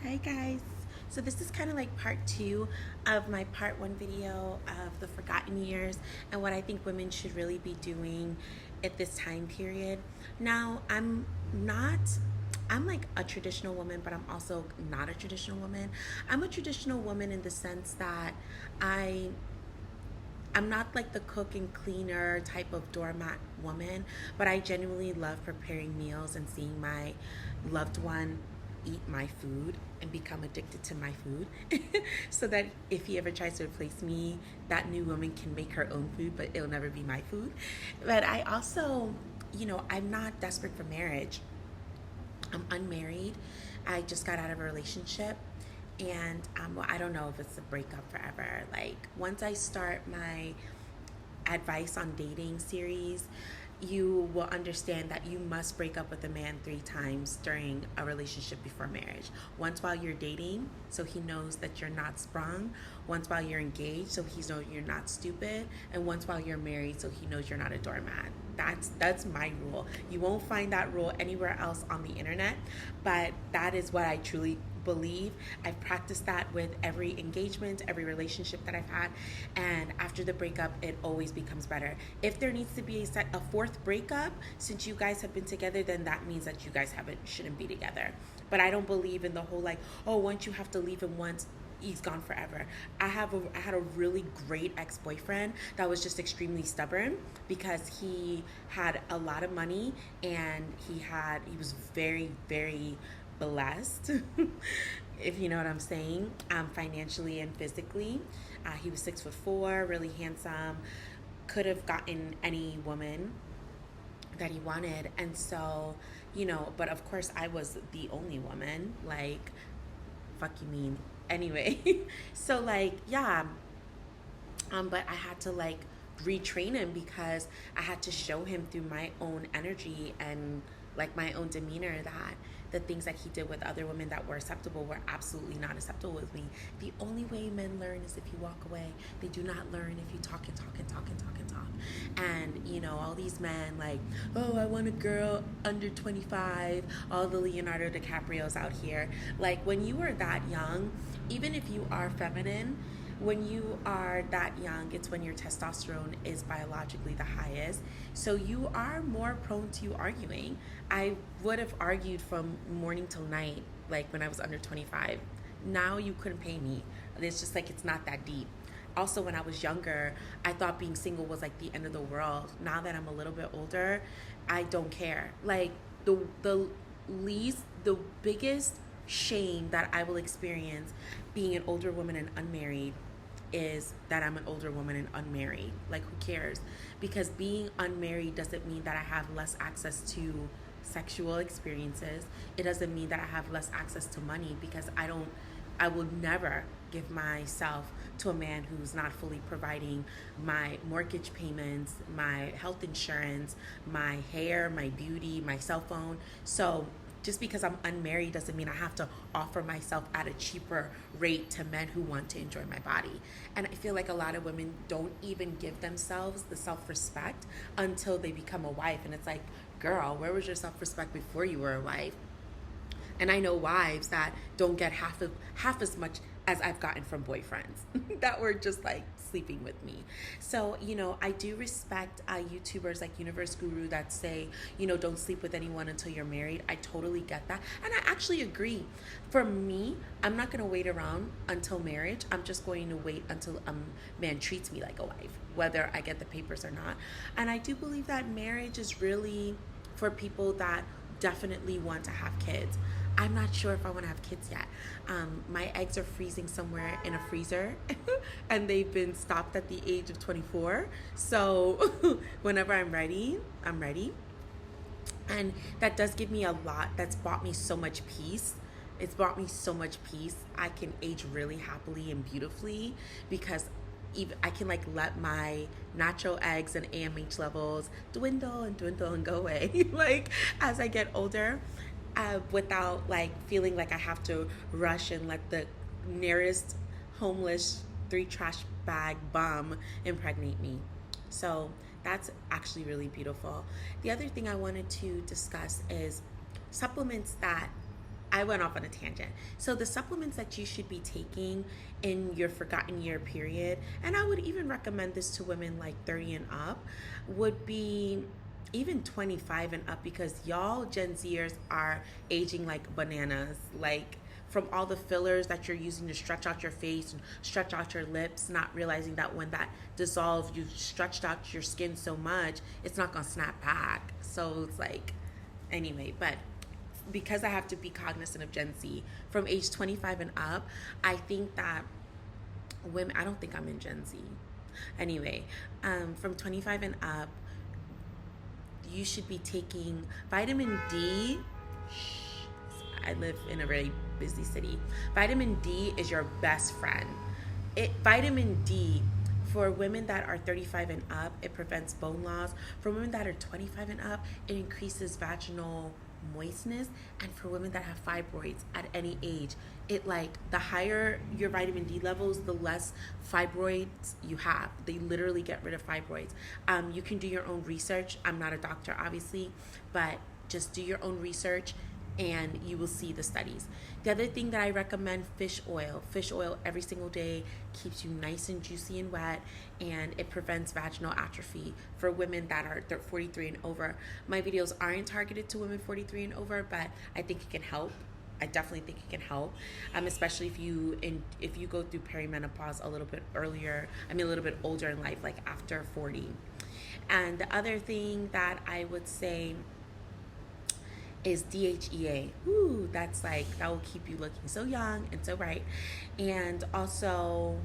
Hi guys. So this is kind of like part two of my part one video of the forgotten years and what I think women should really be doing at this time period. Now, I'm like a traditional woman, but I'm also not a traditional woman. I'm a traditional woman in the sense that I I'm not like the cook and cleaner type of doormat woman, but I genuinely love preparing meals and seeing my loved one eat my food and become addicted to my food. So that if he ever tries to replace me, that new woman can make her own food, but it'll never be my food. But I also, I'm not desperate for marriage. I'm unmarried. I just got out of a relationship, and well, I don't know if it's a breakup forever. Like, once I start my advice on dating series, you will understand that you must break up with a man 3 times during a relationship before marriage. Once while you're dating, so he knows that you're not sprung. Once while you're engaged, so he knows you're not stupid. And once while you're married, so he knows you're not a doormat. That's my rule. You won't find that rule anywhere else on the internet, but that is what I truly believe. I've practiced that with every engagement, every relationship that I've had, and after the breakup, it always becomes better. If there needs to be a fourth breakup since you guys have been together, then that means that you guys shouldn't be together. But I don't believe in the whole like, oh, once you have to leave him once, he's gone forever. I had a really great ex-boyfriend that was just extremely stubborn because he had a lot of money and he was very, very blessed, if you know what I'm saying, financially and physically. He was 6'4", really handsome, could have gotten any woman that he wanted. And so, but of course I was the only woman. Like, fuck you mean. Anyway, so like, yeah, but I had to like retrain him because I had to show him through my own energy and like my own demeanor that the things that he did with other women that were acceptable were absolutely not acceptable with me. The only way men learn is if you walk away. They do not learn if you talk and talk and talk and talk and talk. And all these men like, oh, I want a girl under 25, all the Leonardo DiCaprios out here. Like, when you are that young, even if you are feminine, when you are that young, it's when your testosterone is biologically the highest. So you are more prone to arguing. I would have argued from morning till night, like when I was under 25. Now you couldn't pay me. It's just like, it's not that deep. Also, when I was younger, I thought being single was like the end of the world. Now that I'm a little bit older, I don't care. Like, the biggest shame that I will experience being an older woman and unmarried is that I'm an older woman and unmarried. Like, who cares? Because being unmarried doesn't mean that I have less access to sexual experiences. It doesn't mean that I have less access to money, because I will never give myself to a man who's not fully providing my mortgage payments, my health insurance, my hair, my beauty, my cell phone. So just because I'm unmarried doesn't mean I have to offer myself at a cheaper rate to men who want to enjoy my body. And I feel like a lot of women don't even give themselves the self-respect until they become a wife. And it's like, girl, where was your self-respect before you were a wife? And I know wives that don't get half as much as I've gotten from boyfriends that were just like sleeping with me. So, I do respect YouTubers like Universe Guru that say, don't sleep with anyone until you're married. I totally get that. And I actually agree. For me, I'm not going to wait around until marriage. I'm just going to wait until a man treats me like a wife, whether I get the papers or not. And I do believe that marriage is really for people that definitely want to have kids. I'm not sure if I want to have kids yet. My eggs are freezing somewhere in a freezer and they've been stopped at the age of 24. So whenever I'm ready, I'm ready. And that does give me a lot. That's brought me so much peace. It's brought me so much peace. I can age really happily and beautifully because even I can like let my natural eggs and AMH levels dwindle and go away like as I get older, without like feeling like I have to rush and let the nearest homeless 3 trash bag bum impregnate me. So that's actually really beautiful. The other thing I wanted to discuss is supplements that I went off on a tangent. So the supplements that you should be taking in your forgotten year period, and I would even recommend this to women like 30 and up, would be even 25 and up, because y'all Gen Zers are aging like bananas. Like, from all the fillers that you're using to stretch out your face and stretch out your lips, not realizing that when that dissolves, you've stretched out your skin so much, it's not gonna snap back. So it's like, anyway, but because I have to be cognizant of Gen Z, from age 25 and up, I think that women, I don't think I'm in Gen Z. Anyway, from 25 and up, you should be taking vitamin D. I live in a really busy city. Vitamin D is your best friend. Vitamin D, for women that are 35 and up, it prevents bone loss. For women that are 25 and up, it increases vaginal moistness. And for women that have fibroids at any age, it, like, the higher your vitamin D levels, the less fibroids you have. They literally get rid of fibroids. You can do your own research. I'm not a doctor, obviously, but just do your own research and you will see the studies. The other thing that I recommend, fish oil. Fish oil every single day keeps you nice and juicy and wet, and it prevents vaginal atrophy for women that are 43 and over. My videos aren't targeted to women 43 and over, but I think it can help. I definitely think it can help, especially if you go through perimenopause a little bit earlier. I mean, a little bit older in life, like after 40. And the other thing that I would say is DHEA. Ooh, that's like, that will keep you looking so young and so bright. And also,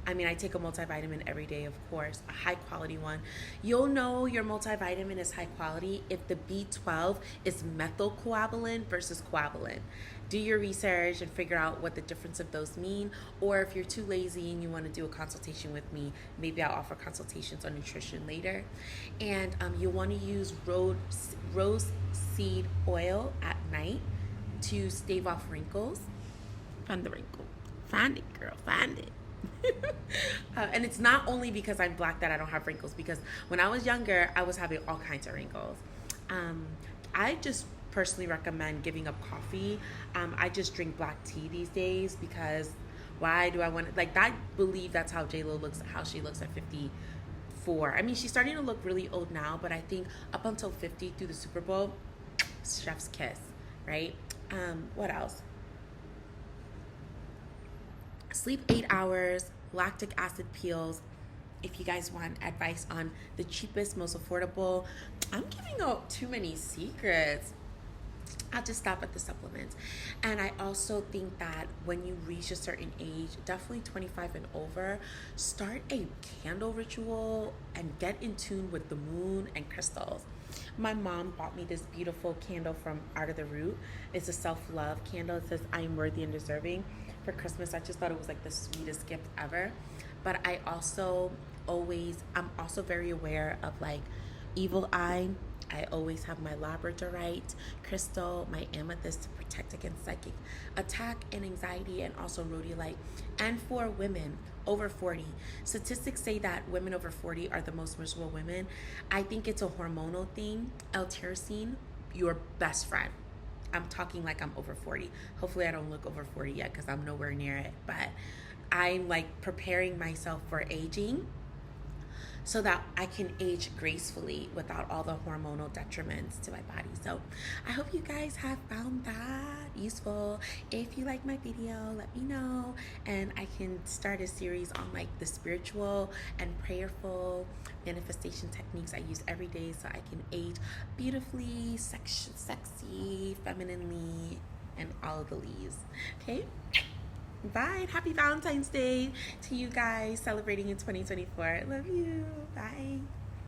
I mean, I take a multivitamin every day, of course, a high quality one. You'll know your multivitamin is high quality if the B12 is methylcoagulant versus coagulant. Do your research and figure out what the difference of those mean. Or if you're too lazy and you want to do a consultation with me, maybe I'll offer consultations on nutrition later. And you want to use rose seed oil at night to stave off wrinkles. Find the wrinkle. Find it, girl. Find it. And it's not only because I'm black that I don't have wrinkles, because when I was younger, I was having all kinds of wrinkles. I just personally recommend giving up coffee. I just drink black tea these days, because why do I want to, like, I believe that's how J-Lo looks, how she looks at 54. I mean, she's starting to look really old now, but I think up until 50 through the Super Bowl, chef's kiss, right? What else? Sleep 8 hours, lactic acid peels. If you guys want advice on the cheapest, most affordable, I'm giving out too many secrets. I'll just stop at the supplements. And I also think that when you reach a certain age, definitely 25 and over, start a candle ritual and get in tune with the moon and crystals. My mom bought me this beautiful candle from Art of the Root. It's a self-love candle. It says, I am worthy and deserving. For Christmas, I just thought it was like the sweetest gift ever. But I'm also very aware of like evil eye. I always have my labradorite crystal, my amethyst to protect against psychic attack and anxiety, and also rhodolite. And for women over 40, statistics say that women over 40 are the most miserable women. I think it's a hormonal thing. L-tyrosine, your best friend. I'm talking like I'm over 40. Hopefully I don't look over 40 yet, because I'm nowhere near it. But I'm like preparing myself for aging so that I can age gracefully without all the hormonal detriments to my body. So I hope you guys have found that useful. If you like my video, let me know, and I can start a series on like the spiritual and prayerful manifestation techniques I use every day so I can age beautifully, sexy, femininely, and all of the leaves. Okay? Bye. Happy Valentine's Day to you guys celebrating in 2024. Love you. Bye.